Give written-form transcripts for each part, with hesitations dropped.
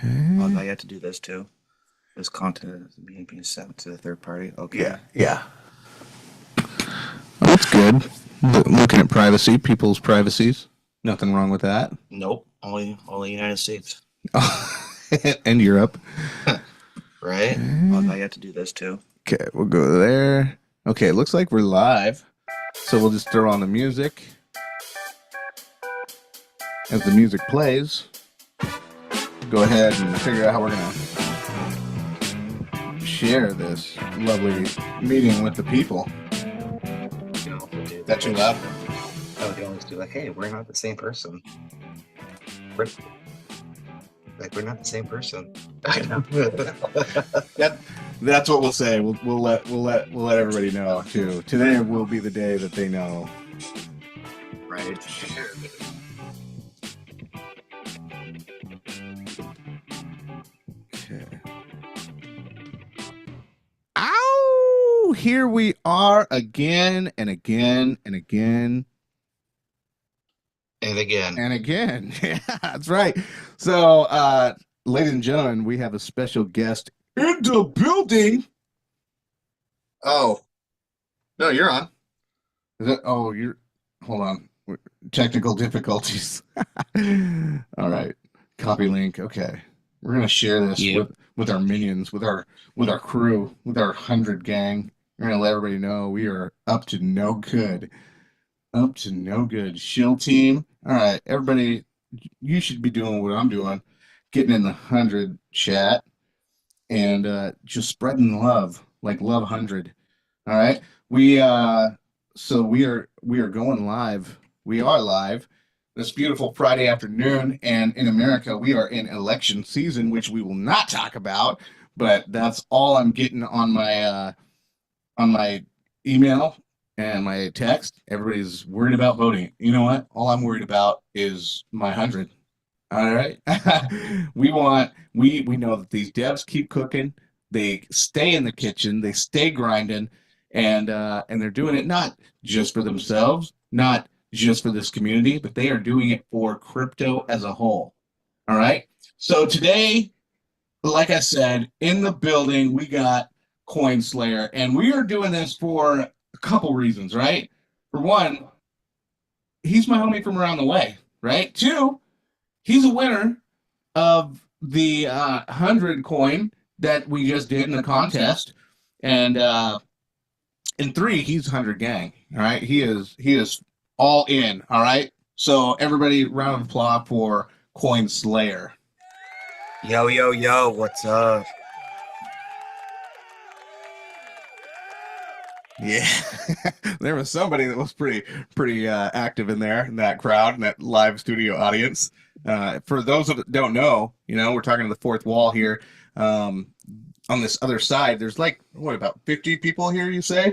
Oh, Okay. now you have to do this too. This content is being sent to the third party. Okay. Yeah, yeah. Oh, that's good. Looking at privacy, people's privacies. Nothing wrong with that. Nope. Only United States. And Europe. Right? Oh, Okay. now you have to do this too. Okay, we'll go there. Okay, it looks like we're live. So we'll just throw on the music. As the music plays, go ahead and figure out how we're going to share this lovely meeting with the people. You can also do That too loud? Oh, you can always do like, hey, we're not the same person. We're we're not the same person. I know. That's what we'll say. We'll let everybody know too. Today will be the day that they know. Right. Okay. Ow! Here we are again and again and again And again. and again. Yeah, that's right. So, ladies and gentlemen, we have a special guest in the building. Oh, no, you're on. Is it? Oh, you're. Hold on. Technical difficulties. All right. Copy link. Okay. We're gonna share this Yep. with our minions, with our crew, with our 100 gang. We're gonna let everybody know we are up to no good. Up to no good. Shill team. All right, everybody, you should be doing what I'm doing, getting in the 100 chat and just spreading love, like love 100. All right. We are going live. We are live this beautiful Friday afternoon, and in America, we are in election season, which we will not talk about, but that's all I'm getting on my email and my text. Everybody's worried about voting. You know what? All I'm worried about is my 100. All right. We know that these devs keep cooking. They stay in the kitchen, they stay grinding, and they're doing it not just for themselves, not just for this community, but they are doing it for crypto as a whole. All right. So today, like I said, in the building, we got Coin Slayer, and we are doing this for a couple reasons, right? For one, he's my homie from around the way, right? Two, he's a winner of the 100 coin that we just did in the contest, and in three, he's 100 gang. All right, he is all in. All right, so everybody, round of applause for Coin Slayer. Yo, yo, yo, what's up? Yeah, there was somebody that was pretty active in there in that crowd in that live studio audience. For those that don't know, we're talking to the fourth wall here. Um, on this other side, there's like what about 50 people here? You say in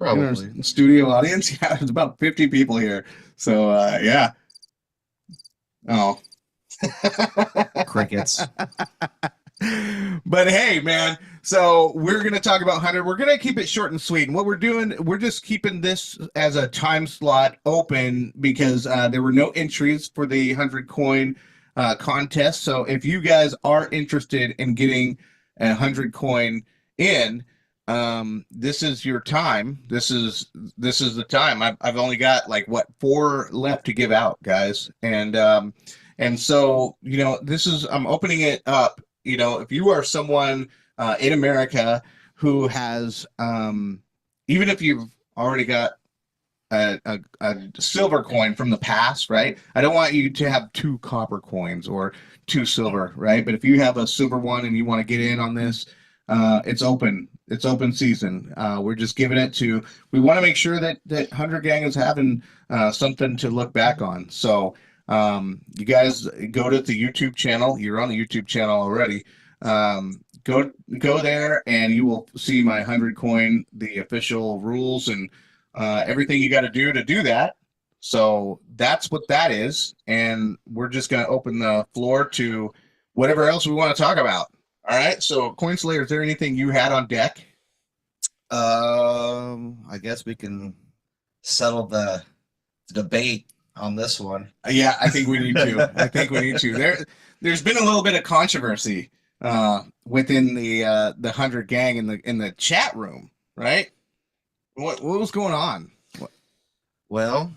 our Probably. studio audience? Yeah, there's about 50 people here. So yeah. Oh. Crickets. But hey, man, so we're going to talk about 100. We're going to keep it short and sweet. And what we're doing, we're just keeping this as a time slot open because there were no entries for the 100 coin contest. So if you guys are interested in getting a 100 coin in, this is your time. This is the time. I've only got like what, four left to give out, guys. And so, this is, I'm opening it up. If you are someone in America who has, even if you've already got a silver coin from the past, right? I don't want you to have two copper coins or two silver, right? But if you have a silver one and you want to get in on this, it's open. It's open season. We're just giving it to. We want to make sure that Hunter Gang is having something to look back on. So you guys go to the YouTube channel. You're on the YouTube channel already. Go there and you will see my 100 coin, the official rules and everything you got to do that. So that's what that is. And we're just going to open the floor to whatever else we want to talk about. All right. So, Coin Slayer, is there anything you had on deck? I guess we can settle the debate on this one. Yeah, I think we need to. I think we need to. There's been a little bit of controversy within the 100 gang in the chat room, right? What was going on? Well,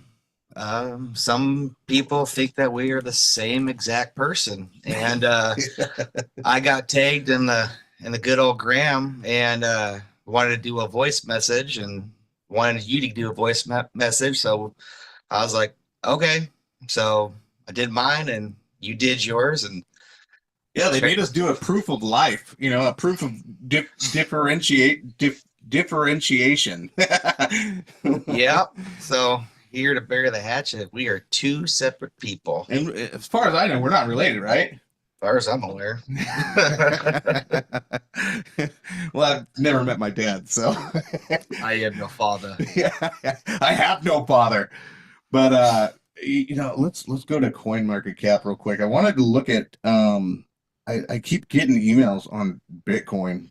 some people think that we are the same exact person, and I got tagged in the good old Graham, and wanted to do a voice message, and wanted you to do a voice message. So I was like, okay. So I did mine, and you did yours, and Yeah, they made us do a proof of life, a proof of differentiation. yeah. So here to bury the hatchet, we are two separate people, And as far as I know, we're not related, right? as far as I'm aware. Well, I've never met my dad, so I have no father. yeah, I have no father. But let's go to CoinMarketCap real quick. I wanted to look at I keep getting emails on Bitcoin.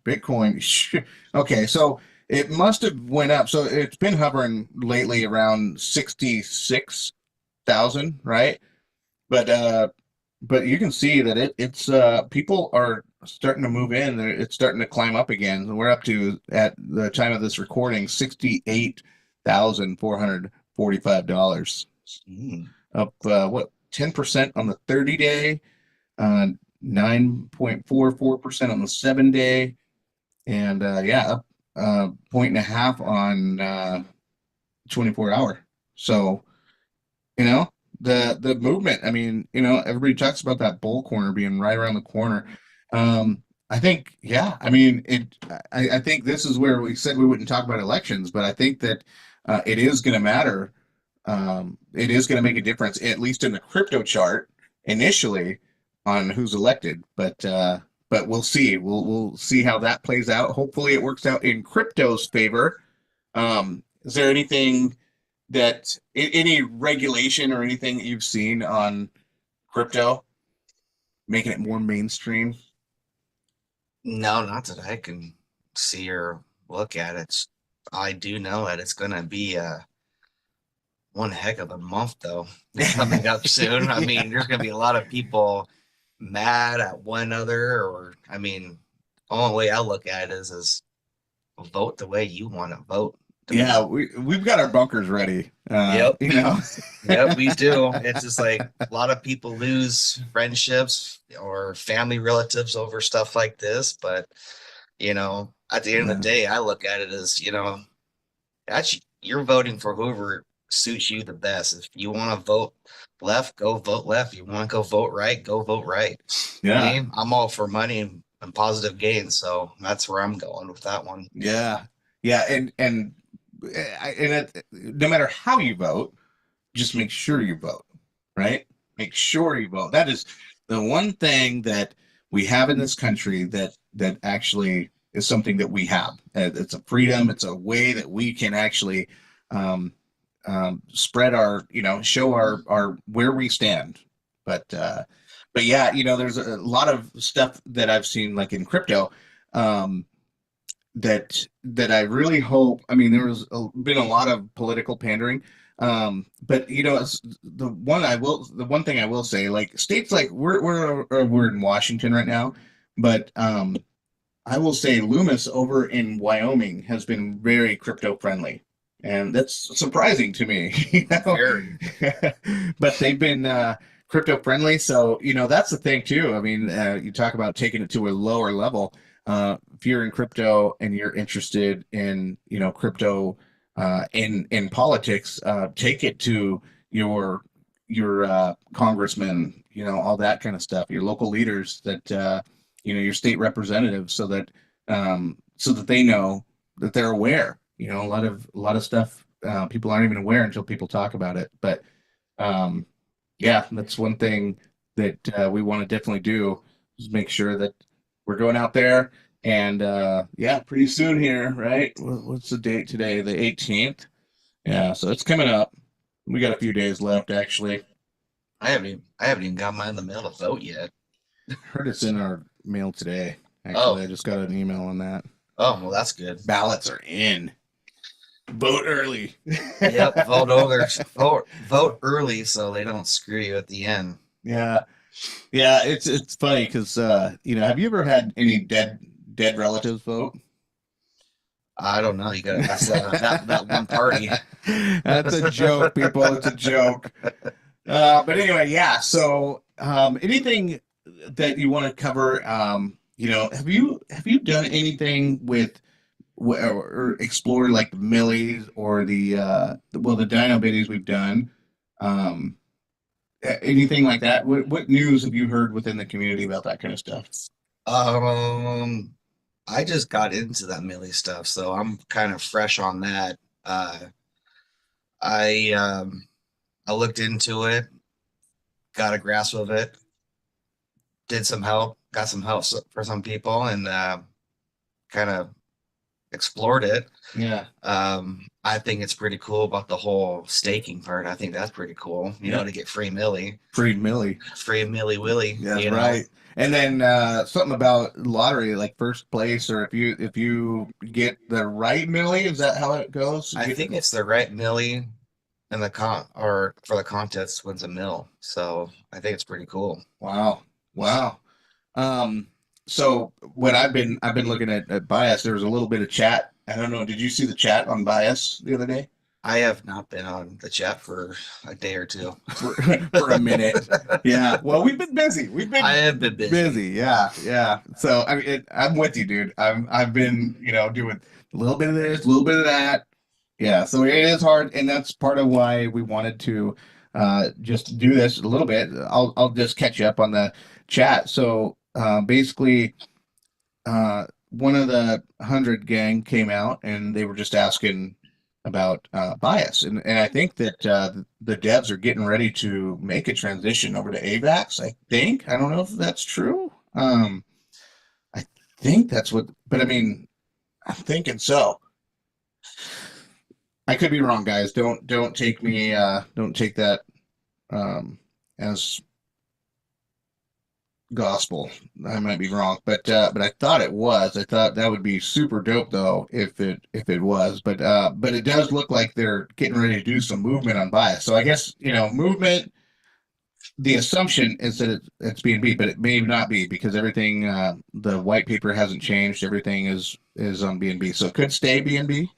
Okay, so it must have went up. So it's been hovering lately around 66,000, right? But you can see that it's people are starting to move in. It's starting to climb up again. We're up to, at the time of this recording, $68,445. Up what, 10% on the 30-day, 9.44% on the 7-day, and up point and a half on 24-hour. So, the movement. I mean, everybody talks about that bull corner being right around the corner. I think, yeah. I mean, I think this is where we said we wouldn't talk about elections, but I think that it is going to matter. It is going to make a difference, at least in the crypto chart initially, on who's elected. But we'll see. We'll see how that plays out. Hopefully, it works out in crypto's favor. Is there anything any regulation or anything that you've seen on crypto making it more mainstream? No, not that I can see or look at it. I do know that it's going to be one heck of a month, though, coming up soon. I mean, there's going to be a lot of people mad at one another, or I mean, only way I look at it is vote the way you want to vote. Yeah, we've got our bunkers ready. Yep. Yep, we do. It's just like a lot of people lose friendships or family relatives over stuff like this. But, at the end of the day, I look at it as, actually, you're voting for whoever suits you the best. If you want to vote left, go vote left. If you want to go vote right, go vote right. Yeah. I'm all for money and positive gains. So that's where I'm going with that one. Yeah. Yeah. And no matter how you vote, just make sure you vote, right? Make sure you vote. That is the one thing that we have in this country that actually is something that we have. It's a freedom. It's a way that we can actually spread our, show our where we stand. But yeah, there's a lot of stuff that I've seen, like in crypto, that I really hope. I mean, been a lot of political pandering, but it's the one thing I will say, like states like we're in Washington right now, but I will say Loomis over in Wyoming has been very crypto friendly, and that's surprising to me. But they've been crypto friendly, so that's the thing too. I mean, you talk about taking it to a lower level. If you're in crypto and you're interested in, crypto in politics, take it to your congressman, all that kind of stuff, your local leaders, that your state representatives, so that they know, that they're aware. A lot of stuff people aren't even aware until people talk about it. But yeah, that's one thing that we want to definitely do, is make sure that we're going out there. And yeah, pretty soon here, right? What's the date today? The 18th. Yeah, so it's coming up. We got a few days left, actually. I haven't even got mine in the mail to vote yet. Heard it's in our mail today. Actually, I just got an email on that. Oh, well, that's good. Ballots are in. Vote early. Yep, vote early so they don't screw you at the end. Yeah. Yeah, it's funny because have you ever had any dead relatives vote? I don't know. You got to ask that one party. That's a joke, people. It's a joke. But anyway, yeah. So, anything that you want to cover? Have you done anything with or explored like the millies or the dino biddies we've done? Um, Anything like that? What news have you heard within the community about that kind of stuff? Um, I just got into that Millie stuff, so I'm kind of fresh on that. I I looked into it, got a grasp of it, did some help, got some help for some people, and kind of explored it. Yeah, I think it's pretty cool about the whole staking part. I think that's pretty cool, yeah, to get free Millie, free Millie. free Millie Willie, That's right. And then something about lottery, like first place, or if you get the right Millie, is that how it goes? I think it's the right Millie and the or for the contest wins a mill. So I think it's pretty cool. Wow, wow. Um, so when I've been looking at bias, there was a little bit of chat. I don't know. Did you see the chat on bias the other day? I have not been on the chat for a day or two. For a minute. Yeah. Well, we've been busy. We've been I have been busy. busy. Yeah. Yeah. So I mean, I'm with you, dude. I've been, doing a little bit of this, a little bit of that. Yeah. So it is hard, and that's part of why we wanted to just do this a little bit. I'll just catch you up on the chat. So basically, one of the 100 gang came out, and they were just asking about bias, and I think that the devs are getting ready to make a transition over to AVAX. I don't know if that's true. I think that's what, but I mean, I'm thinking so. I could be wrong, guys. Don't take me don't take that as gospel. I might be wrong, but I thought it was. I thought that would be super dope though if it was. But it does look like they're getting ready to do some movement on bias. So I guess movement. The assumption is that it's BNB, but it may not be because everything the white paper hasn't changed. Everything is on BNB, so it could stay BNB.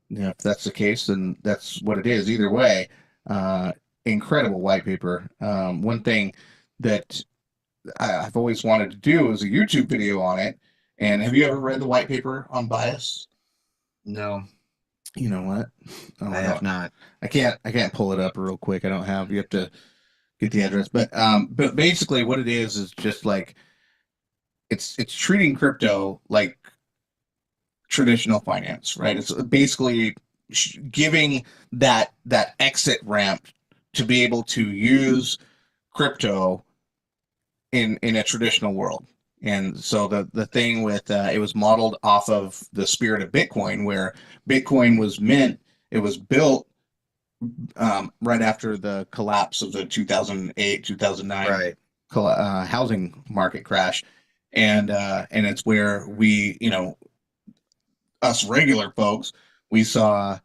If that's the case, then that's what it is. Either way, incredible white paper. One thing that I've always wanted to do is a YouTube video on it. And have you ever read the white paper on bias? No, You know what? I have not. I can't pull it up real quick. I don't have. You have to get the address. But basically, what it is just like it's treating crypto like traditional finance, right? It's basically giving that exit ramp to be able to use crypto in a traditional world. And so the thing with it was modeled off of the spirit of Bitcoin, where Bitcoin was meant, it was built right after the collapse of the 2008 2009 Right. housing market crash, and it's where we, us regular folks, we saw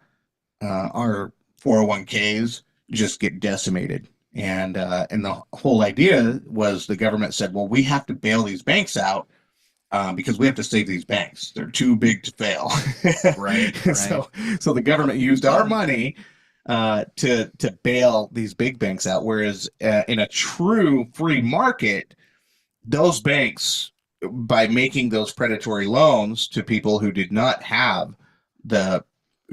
our 401ks just get decimated. And the whole idea was the government said, well, we have to bail these banks out because we have to save these banks. They're too big to fail. Right. So the government used our money to bail these big banks out. Whereas in a true free market, those banks, by making those predatory loans to people who did not have the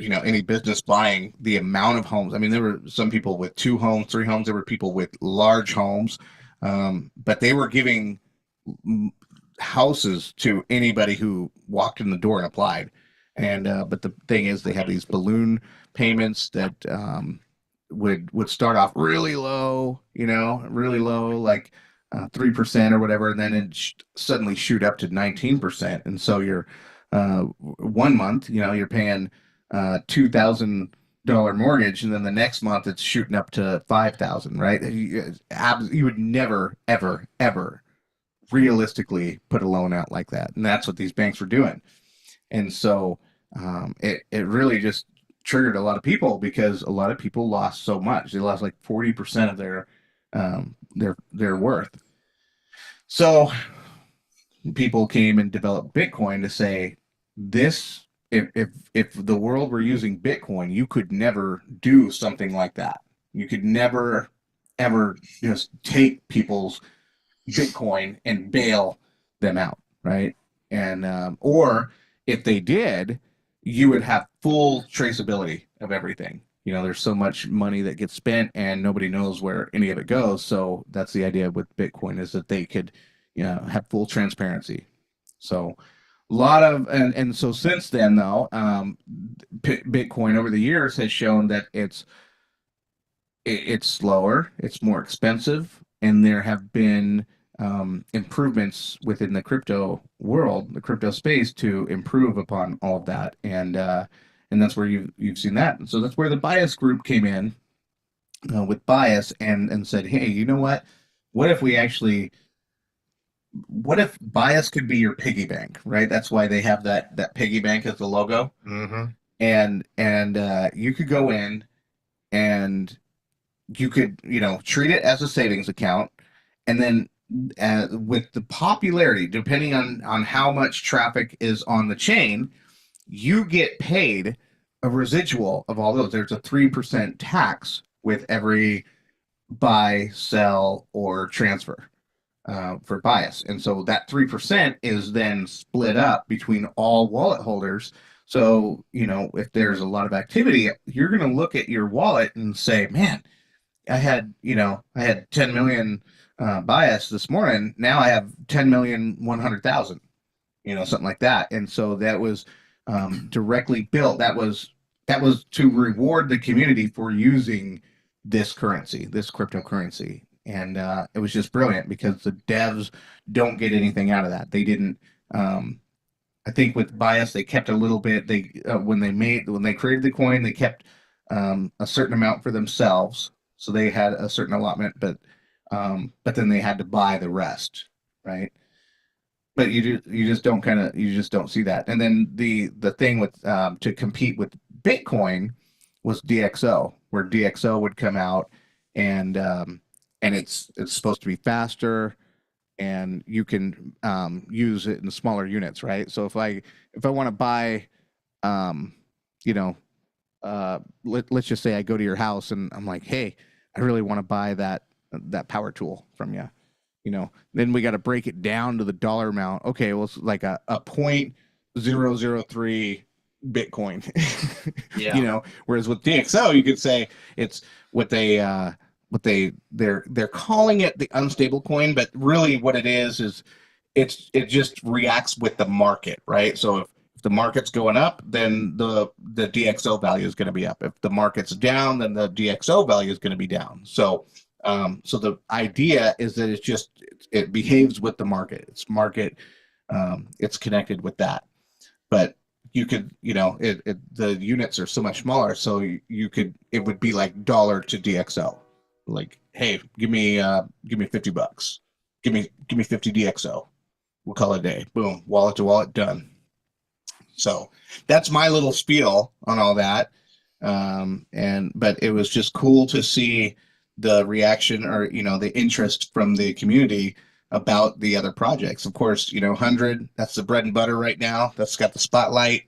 any business buying the amount of homes. I mean, there were some people with 2 homes, 3 homes. There were people with large homes, but they were giving houses to anybody who walked in the door and applied. And but the thing is, they have these balloon payments that would start off really low, really low, like 3% or whatever, and then it suddenly shoot up to 19%. And so you're 1 month, you're paying $2,000 mortgage, and then the next month it's shooting up to 5,000, right? You would never, ever, ever realistically put a loan out like that, and that's what these banks were doing. And so it really just triggered a lot of people because a lot of people lost so much. They lost like 40% of their worth. So people came and developed Bitcoin to say this. If the world were using Bitcoin, you could never do something like that. You could never ever just take people's Bitcoin and bail them out, right? And or if they did, you would have full traceability of everything. You know, there's so much money that gets spent and nobody knows where any of it goes. So that's the idea with Bitcoin is that they could, you know, have full transparency. So a lot of and so since then though, Bitcoin over the years has shown that it's slower, it's more expensive, and there have been improvements within the crypto world, the crypto space, to improve upon all of that, and that's where you've seen that. And so that's where the bias group came in with bias and said, hey, you know what? What if we actually what if bias could be your piggy bank, right? That's why they have that piggy bank as the logo, Mm-hmm. and you could go in and you could, you know, treat it as a savings account, and then with the popularity, depending on how much traffic is on the chain, you get paid a residual of all those. There's a 3% tax with every buy, sell, or transfer for bias, and so that 3% is then split up between all wallet holders. So, you know, if there's a lot of activity, you're going to look at your wallet and say, man, I had 10 million bias this morning. Now I have 10,100,000, you know, something like that. And so that was directly built. That was to reward the community for using this currency, this cryptocurrency. And it was just brilliant because the devs don't get anything out of that. They didn't. I think with bias, they kept a little bit. They when they created the coin, they kept a certain amount for themselves, so they had a certain allotment, but then they had to buy the rest, right? But you just don't see that. And then the thing with to compete with Bitcoin was DXO, where DXO would come out and it's supposed to be faster and you can use it in smaller units, right? So if I want to buy, um, you know, let's just say I go to your house and I'm like, hey, I really want to buy that power tool from you. You know, then we got to break it down to the dollar amount. Okay, well, it's like a 0.003 Bitcoin. Yeah. You know, whereas with DXO, you could say it's what they're calling it the unstable coin, but really what it is it just reacts with the market, right? So if the market's going up, then the DXO value is going to be up. If the market's down, then the DXO value is going to be down. So the idea is that it behaves with the market. It's connected with that. But you could, you know, the units are so much smaller, so it would be like dollar to DXO. Like, hey, give me $50. Give me 50 DXO. We'll call it a day. Boom, wallet to wallet, done. So that's my little spiel on all that. But it was just cool to see the reaction or, you know, the interest from the community about the other projects. Of course, you know, 100, that's the bread and butter right now. That's got the spotlight,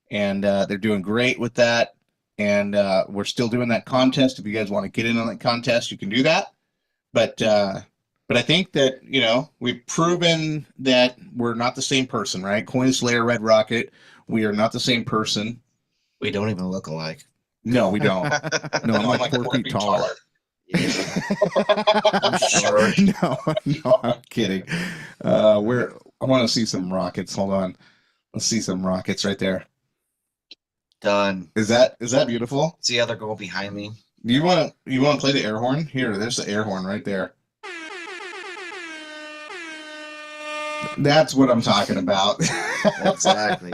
and they're doing great with that. And we're still doing that contest. If you guys want to get in on that contest, you can do that. But I think that, you know, we've proven that we're not the same person, right? Coin Slayer, Red Rocket, we are not the same person. We don't even look alike. No, we don't. No, I'm like 4 feet taller. I'm sure. No, I'm kidding. I want to see some rockets. Hold on. Let's see some rockets right there. Done. Is that beautiful? It's the other girl behind me. Do you want to play the air horn? Here, there's the air horn right there. That's what I'm talking about. Exactly.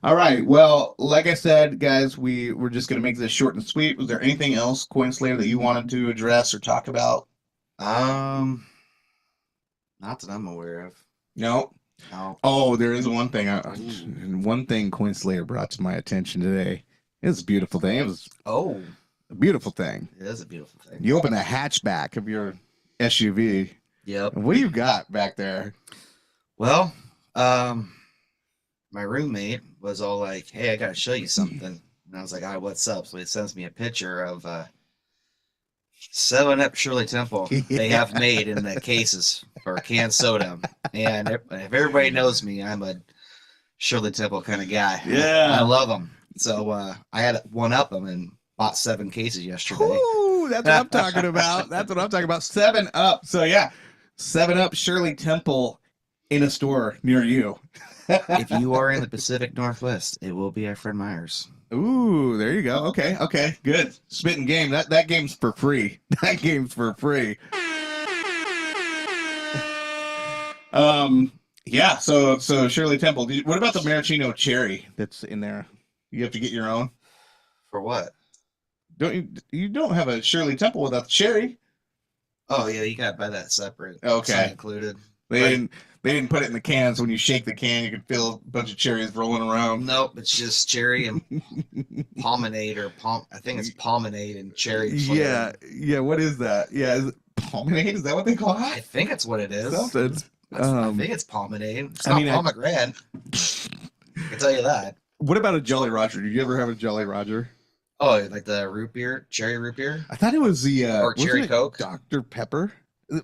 All right. Well, like I said, guys, we're just going to make this short and sweet. Was there anything else, Coin Slayer, that you wanted to address or talk about? Not that I'm aware of. No. No. Oh, there is one thing. One thing Coin Slayer brought to my attention today. It's a beautiful thing. It was Oh, a beautiful thing. it is a beautiful thing. You open the hatchback of your SUV. Yep. And what do you got back there? Well, my roommate was all like, "Hey, I gotta show you something," and I was like, "All right, what's up?" So he sends me a picture of 7-Up Shirley Temple they have made in the cases for canned soda. And if everybody knows me, I'm a Shirley Temple kind of guy. Yeah. I love them. So I had one up them and bought 7 cases yesterday. Ooh, that's what I'm talking about. That's what I'm talking about. 7-Up. So yeah, 7-Up Shirley Temple in a store near you. If you are in the Pacific Northwest, it will be at Fred Meyer's. Ooh, there you go. Okay, good. Spitting game. That game's for free. That game's for free. Yeah. So Shirley Temple. What about the maraschino cherry that's in there? You have to get your own. For what? You don't have a Shirley Temple without the cherry? Oh yeah, you got to buy that separate. Okay. It's not included. They didn't put it in the cans. When you shake the can, you can feel a bunch of cherries rolling around. Nope, it's just cherry and pommenade I think it's pommenade and cherry. Yeah. What is that? Yeah, is it pommenade? Is that what they call I it? think it's what it is. Something. I think it's pommenade. It's I not mean, pomegranate. I can tell you that. What about a Jolly Roger? Did you ever have a Jolly Roger? Oh, like the root beer, cherry root beer, I thought it was the or cherry Coke. Dr. Pepper.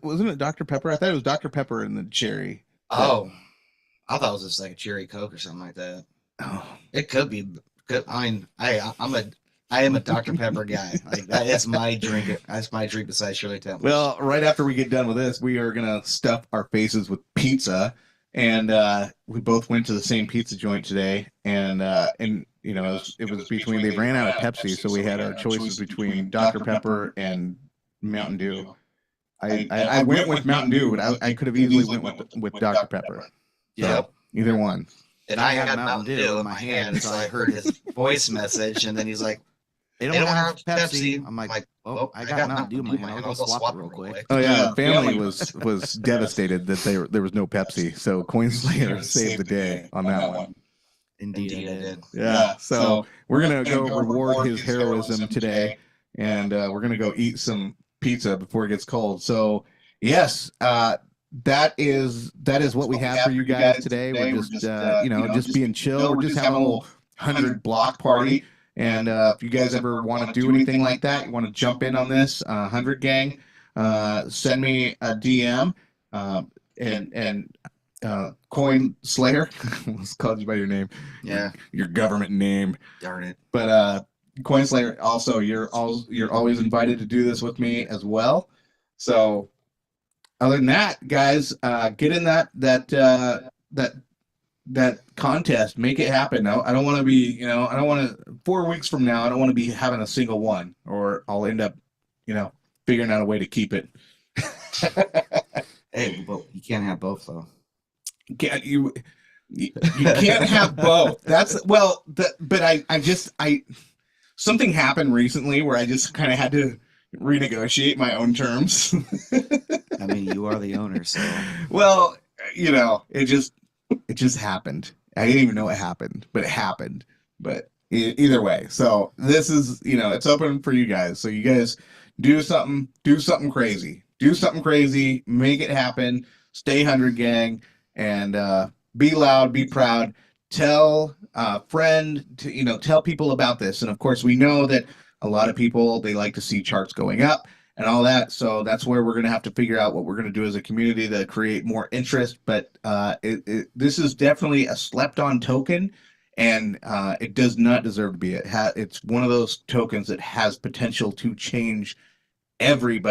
Wasn't it Dr. Pepper? I thought it was Dr. Pepper and the cherry. Oh, I thought it was just like a cherry Coke or something like that. Oh, It could be. I mean, I am a Dr. Pepper guy. Like that is my drink. That's my drink besides Shirley Temple. well, right after we get done with this, we are gonna stuff our faces with pizza, and we both went to the same pizza joint today, and you know it was between they ran out of Pepsi, so we had our choices between Dr. Pepper and Mountain Dew. I went with Mountain Dew, but I could have easily went with Dr. Pepper. Yep. Either one. And I had Mountain Dew in my hand, so I heard his voice message, and then he's like, "They don't have Pepsi." I'm like, "Oh, I got Mountain Dew in my hand. I'll go swap it real quick." Oh yeah, family was devastated that there was no Pepsi. So Coin Slayer saved the day on that one. Indeed, I did. Yeah. So we're gonna go reward his heroism today, and we're gonna go eat some pizza before it gets cold. So yes, that is what we have for you guys today. We're just just being chill. We're just having a little 100 block party. And if you guys ever want to do anything like that, you want to jump in on this 100 gang, send me a DM and Coin Slayer. Let's call you by your name. Yeah, your government name. darn it. But Coin Slayer, also you're always invited to do this with me as well. So other than that, guys, get in that contest, make it happen. No, I don't want to be, I don't want to 4 weeks from now, I don't want to be having a single one, or I'll end up, figuring out a way to keep it. Hey, but you can't have both though. You can't have both. But I something happened recently where I just kind of had to renegotiate my own terms. I mean, you are the owner, so. Well, it just happened. I didn't even know it happened, but it happened. But either way, so this is, it's open for you guys. So you guys do something crazy. Do something crazy, make it happen. Stay 100 gang, and be loud, be proud. Tell a friend, tell people about this. And of course, we know that a lot of people, they like to see charts going up and all that. So that's where we're going to have to figure out what we're going to do as a community to create more interest. But this is definitely a slept on token, and it does not deserve to be. It's one of those tokens that has potential to change every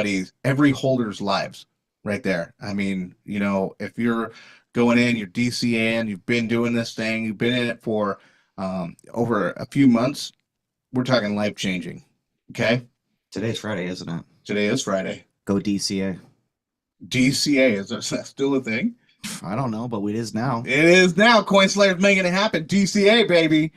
holder's lives right there. I mean, if you're going in, you're DCAing, you've been doing this thing, you've been in it for over a few months, we're talking life changing. Okay. Today's Friday, isn't it? Today is Friday. Go DCA. DCA, is that still a thing? I don't know, but it is now. It is now. Coin Slayer's making it happen. DCA, baby.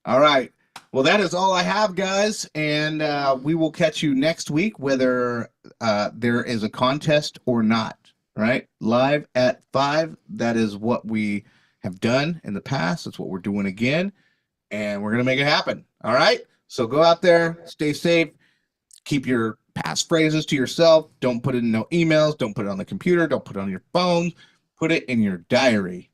All right. Well, that is all I have, guys. And we will catch you next week, whether there is a contest or not. right? Live at 5. That is what we have done in the past. That's what we're doing again. And we're going to make it happen. All right. So go out there, stay safe, keep your passphrases to yourself. Don't put it in no emails. Don't put it on the computer. Don't put it on your phone. Put it in your diary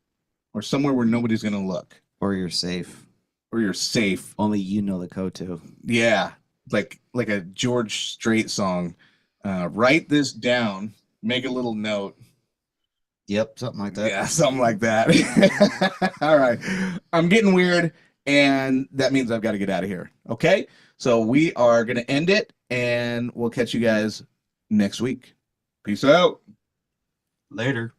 or somewhere where nobody's going to look. Or you're safe. Or you're safe. Only you know the code to. Yeah. Like a George Strait song. Write this down. Make a little note. Yep, something like that. Yeah, something like that. All right. I'm getting weird, and that means I've got to get out of here. Okay? So we are going to end it, and we'll catch you guys next week. Peace out. Later.